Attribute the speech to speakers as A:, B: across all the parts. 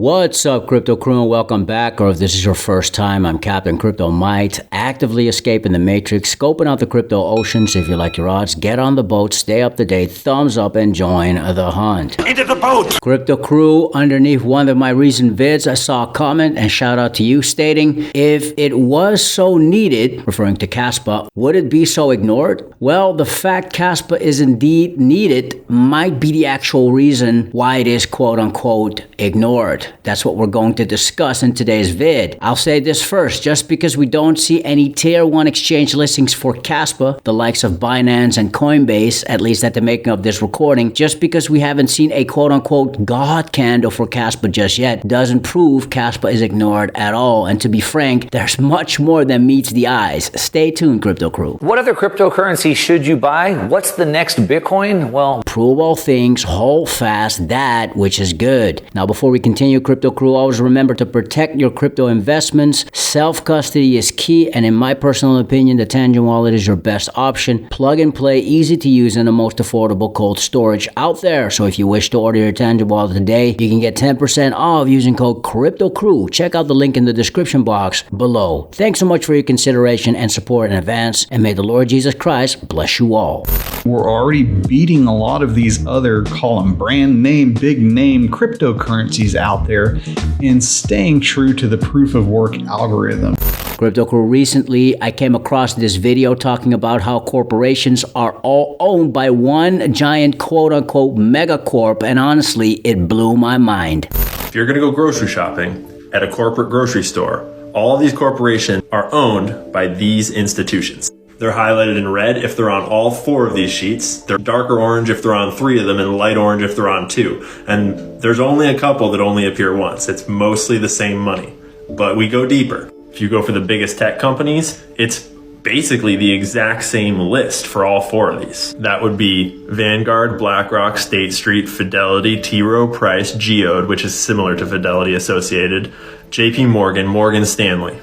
A: What's up, Crypto Crew, and welcome back. Or if this is your first time, I'm Captain Crypto Might, actively escaping the matrix, scoping out the crypto oceans. If you like your odds, get on the boat, stay up to date, thumbs up, and join the hunt.
B: Into the boat!
A: Crypto Crew, underneath one of my recent vids, I saw a comment, and shout out to you, stating, if it was so needed, referring to Kaspa, would it be so ignored? Well, the fact Kaspa is indeed needed might be the actual reason why it is quote-unquote ignored. That's what we're going to discuss in today's vid. I'll say this first, just because we don't see any tier 1 exchange listings for Kaspa, the likes of Binance and Coinbase, at least at the making of this recording, just because we haven't seen a quote-unquote God candle for Kaspa just yet, doesn't prove Kaspa is ignored at all. And to be frank, there's much more than meets the eyes. Stay tuned, Crypto Crew.
C: What other cryptocurrency should you buy? What's the next Bitcoin? Well,
A: prove all things, hold fast that which is good. Now, before we continue, Crypto Crew, always remember to protect your crypto investments. Self-custody is key, and in my personal opinion, the Tangent Wallet is your best option. Plug and play, easy to use, and the most affordable cold storage out there. So if you wish to order your Tangent Wallet today, you can get 10% off using code Crypto Crew. Check out the link in the description box below. Thanks so much for your consideration and support in advance, and may the Lord Jesus Christ bless you all.
D: We're already beating a lot of these other, call them brand name, big name cryptocurrencies out there and staying true to the proof of work algorithm.
A: Crypto Crew, recently I came across this video talking about how corporations are all owned by one giant quote-unquote megacorp, and honestly, it blew my mind.
E: If you're going to go grocery shopping at a corporate grocery store, all of these corporations are owned by these institutions. They're highlighted in red if they're on all 4 of these sheets. They're darker orange if they're on 3 of them, and light orange if they're on 2. And there's only a couple that only appear once. It's mostly the same money. But we go deeper. If you go for the biggest tech companies, it's basically the exact same list for all 4 of these. That would be Vanguard, BlackRock, State Street, Fidelity, T. Rowe Price, Geode, which is similar to Fidelity Associated, JP Morgan, Morgan Stanley.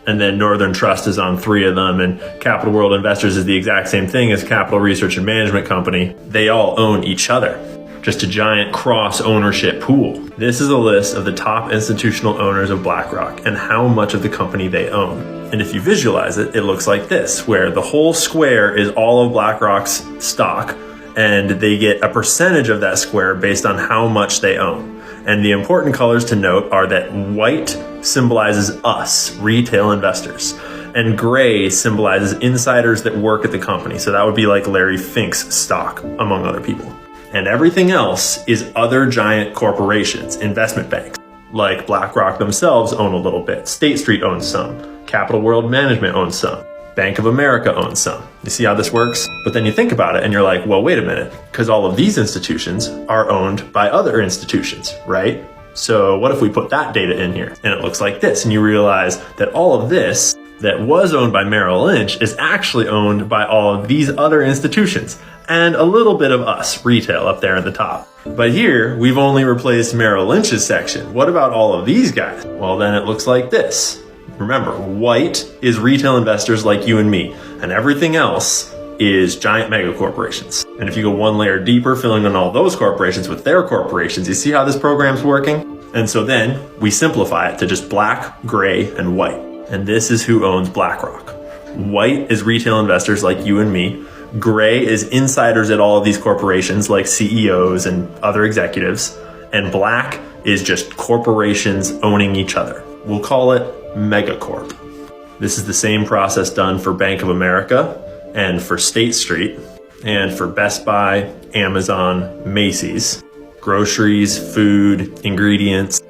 E: And then Northern Trust is on 3 of them, and Capital World Investors is the exact same thing as Capital Research and Management Company. They all own each other. Just a giant cross-ownership pool. This is a list of the top institutional owners of BlackRock and how much of the company they own. And if you visualize it, it looks like this, where the whole square is all of BlackRock's stock, and they get a percentage of that square based on how much they own. And the important colors to note are that white symbolizes us, retail investors, and gray symbolizes insiders that work at the company. So that would be like Larry Fink's stock, among other people. And everything else is other giant corporations, investment banks, like BlackRock themselves own a little bit. State Street owns some. Capital World Management owns some. Bank of America owns some. You see how this works? But then you think about it and you're like, well, wait a minute, because all of these institutions are owned by other institutions, right? So what if we put that data in here? And it looks like this, and you realize that all of this that was owned by Merrill Lynch is actually owned by all of these other institutions, and a little bit of us, retail, up there at the top. But here, we've only replaced Merrill Lynch's section. What about all of these guys? Well, then it looks like this. Remember, white is retail investors like you and me, and everything else is giant mega corporations. And if you go one layer deeper, filling in all those corporations with their corporations, you see how this program's working? And so then we simplify it to just black, gray, and white. And this is who owns BlackRock. White is retail investors like you and me. Gray is insiders at all of these corporations like CEOs and other executives. And black is just corporations owning each other. We'll call it Megacorp. This is the same process done for Bank of America and for State Street and for Best Buy, Amazon, Macy's, groceries, food, ingredients,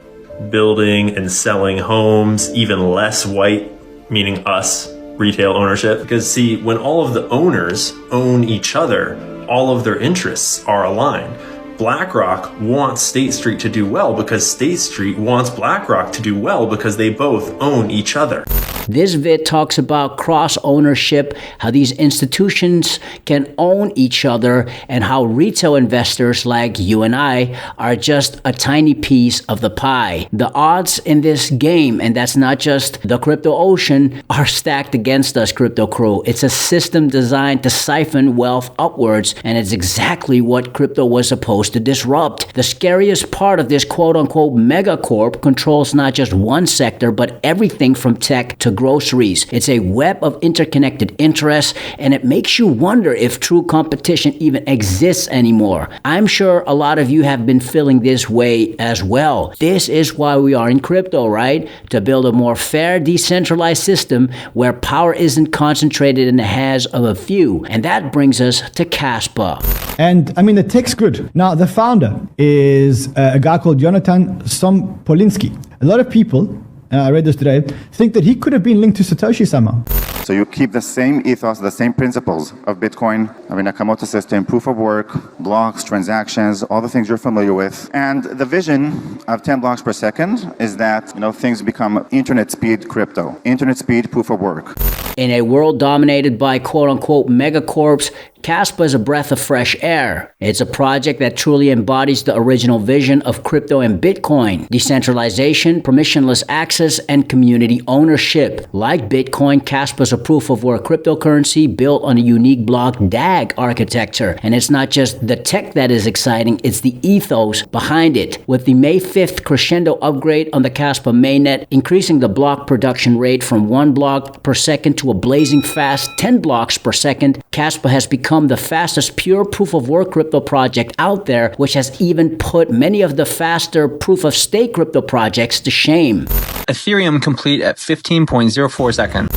E: building and selling homes, even less white, meaning us, retail ownership. Because see, when all of the owners own each other, all of their interests are aligned. BlackRock wants State Street to do well because State Street wants BlackRock to do well because they both own each other.
A: This vid talks about cross-ownership, how these institutions can own each other, and how retail investors like you and I are just a tiny piece of the pie. The odds in this game, and that's not just the crypto ocean, are stacked against us, crypto crew. It's a system designed to siphon wealth upwards, and it's exactly what crypto was supposed to disrupt. The scariest part of this quote-unquote megacorp controls not just one sector, but everything from tech to groceries. It's a web of interconnected interests, and it makes you wonder if true competition even exists anymore. I'm sure a lot of you have been feeling this way as well. This is why we are in crypto, right? To build a more fair, decentralized system where power isn't concentrated in the hands of a few. And that brings us to Kaspa.
B: And I mean, the tech's good. Now, the founder is a guy called Jonathan Sompolinski. A lot of people, I read this today, think that he could have been linked to Satoshi somehow.
F: So you keep the same ethos, the same principles of Bitcoin, of a Nakamoto system, proof of work, blocks, transactions, all the things you're familiar with. And the vision of 10 blocks per second is that, things become internet speed crypto, internet speed proof of work.
A: In a world dominated by quote-unquote megacorps, Kaspa is a breath of fresh air. It's a project that truly embodies the original vision of crypto and Bitcoin: decentralization, permissionless access, and community ownership. Like Bitcoin, Kaspa is a proof-of-work cryptocurrency built on a unique blockdag architecture. And it's not just the tech that is exciting, it's the ethos behind it. With the May 5th crescendo upgrade on the Kaspa mainnet, increasing the block production rate from 1 block per second to a blazing fast 10 blocks per second, Kaspa has become the fastest pure proof-of-work crypto project out there, which has even put many of the faster proof-of-stake crypto projects to shame.
G: Ethereum complete at 15.04 seconds.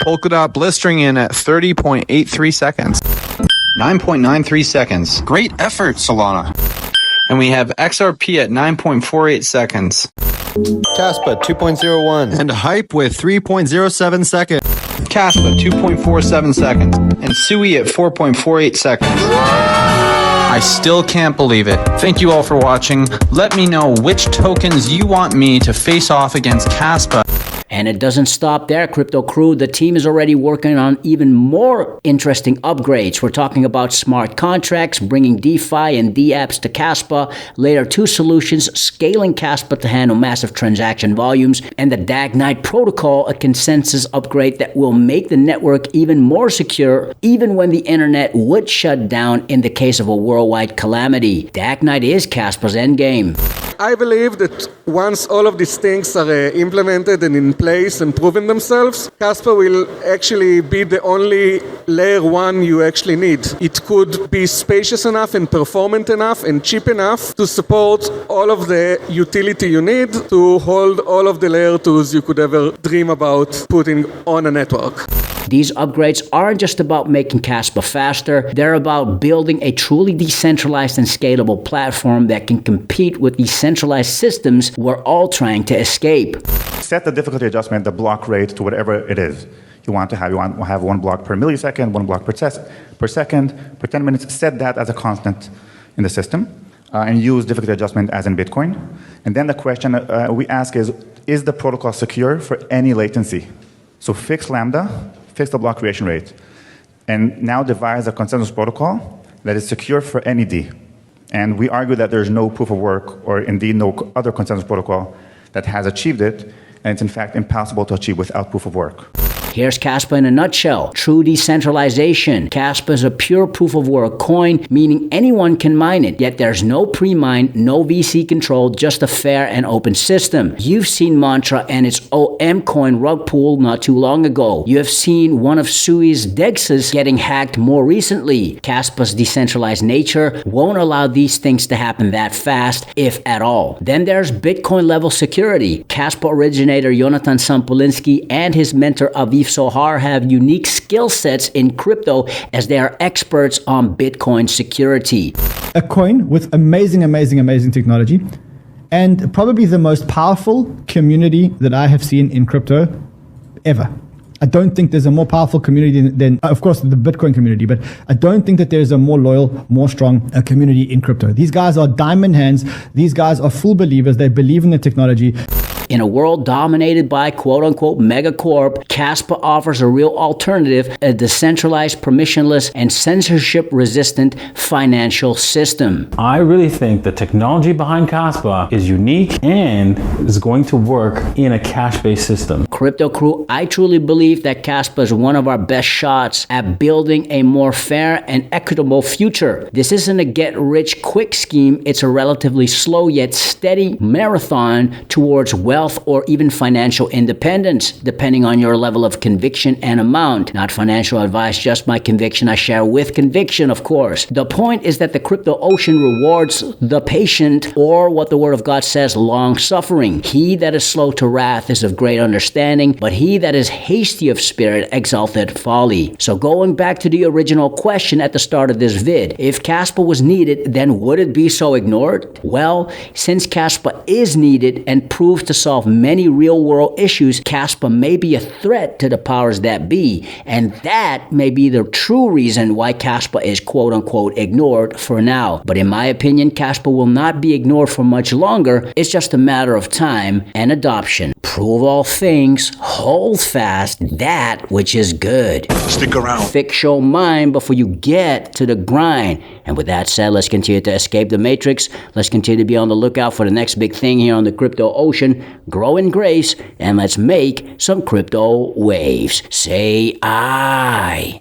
H: Polkadot blistering in at 30.83 seconds. 9.93 seconds.
G: Great effort, Solana.
H: And we have XRP at 9.48 seconds.
I: Kaspa 2.01.
H: And Hype with 3.07 seconds.
G: Kaspa 2.47 seconds.
H: And Sui at 4.48 seconds.
G: I still can't believe it. Thank you all for watching. Let me know which tokens you want me to face off against Kaspa.
A: And it doesn't stop there, crypto crew. The team is already working on even more interesting upgrades. We're talking about smart contracts, bringing DeFi and dApps to Kaspa, Layer 2 solutions, scaling Kaspa to handle massive transaction volumes, and the DAG-Knight protocol, a consensus upgrade that will make the network even more secure, even when the internet would shut down in the case of a worldwide calamity. DAG-Knight is Kaspa's endgame.
J: I believe that once all of these things are implemented and in place and proven themselves, Kaspa will actually be the only layer 1 you actually need. It could be spacious enough and performant enough and cheap enough to support all of the utility you need to hold all of the layer 2s you could ever dream about putting on a network.
A: These upgrades aren't just about making Kaspa faster, they're about building a truly decentralized and scalable platform that can compete with these centralized systems we're all trying to escape.
F: Set the difficulty adjustment, the block rate, to whatever it is you want to have. You want to have 1 block per millisecond, 1 block per second, per 10 minutes. Set that as a constant in the system and use difficulty adjustment as in Bitcoin. And then the question we ask is the protocol secure for any latency? So fix Lambda, fix the block creation rate, and now devise a consensus protocol that is secure for any D. And we argue that there's no proof of work or indeed no other consensus protocol that has achieved it, and it's in fact impossible to achieve without proof of work.
A: Here's Kaspa in a nutshell. True decentralization. Kaspa is a pure proof-of-work coin, meaning anyone can mine it, yet there's no pre-mine, no VC control, just a fair and open system. You've seen Mantra and its OM coin rug pull not too long ago. You have seen one of Sui's DEXs getting hacked more recently. Kaspa's decentralized nature won't allow these things to happen that fast, if at all. Then there's Bitcoin-level security. Kaspa originator Jonathan Sompolinski and his mentor Aviv Sohar have unique skill sets in crypto as they are experts on Bitcoin security.
B: A coin with amazing technology and probably the most powerful community that I have seen in crypto ever. I don't think there's a more powerful community than, of course, the Bitcoin community, but I don't think that there's a more loyal, more strong community in crypto. These guys are diamond hands. These guys are full believers. They believe in the technology.
A: In a world dominated by quote-unquote megacorp, Kaspa offers a real alternative, a decentralized, permissionless, and censorship-resistant financial system.
K: I really think the technology behind Kaspa is unique and is going to work in a cash-based system.
A: Crypto Crew, I truly believe that Kaspa is one of our best shots at building a more fair and equitable future. This isn't a get-rich-quick scheme. It's a relatively slow yet steady marathon towards wealth or even financial independence, depending on your level of conviction and amount. Not financial advice, just my conviction I share with conviction, of course. The point is that the crypto ocean rewards the patient, or what the word of God says, long-suffering. He that is slow to wrath is of great understanding, but he that is hasty of spirit exalteth folly. So going back to the original question at the start of this vid, if Kaspa was needed, then would it be so ignored? Well, since Kaspa is needed and proves to solve many real-world issues, Kaspa may be a threat to the powers that be, and that may be the true reason why Kaspa is quote-unquote ignored for now. But in my opinion, Kaspa will not be ignored for much longer. It's just a matter of time and adoption. Prove all things, hold fast that which is good.
L: Stick around.
A: Fix your mind before you get to the grind. And with that said, let's continue to escape the matrix. Let's continue to be on the lookout for the next big thing here on the crypto ocean. Grow in grace, and let's make some crypto waves. Say I.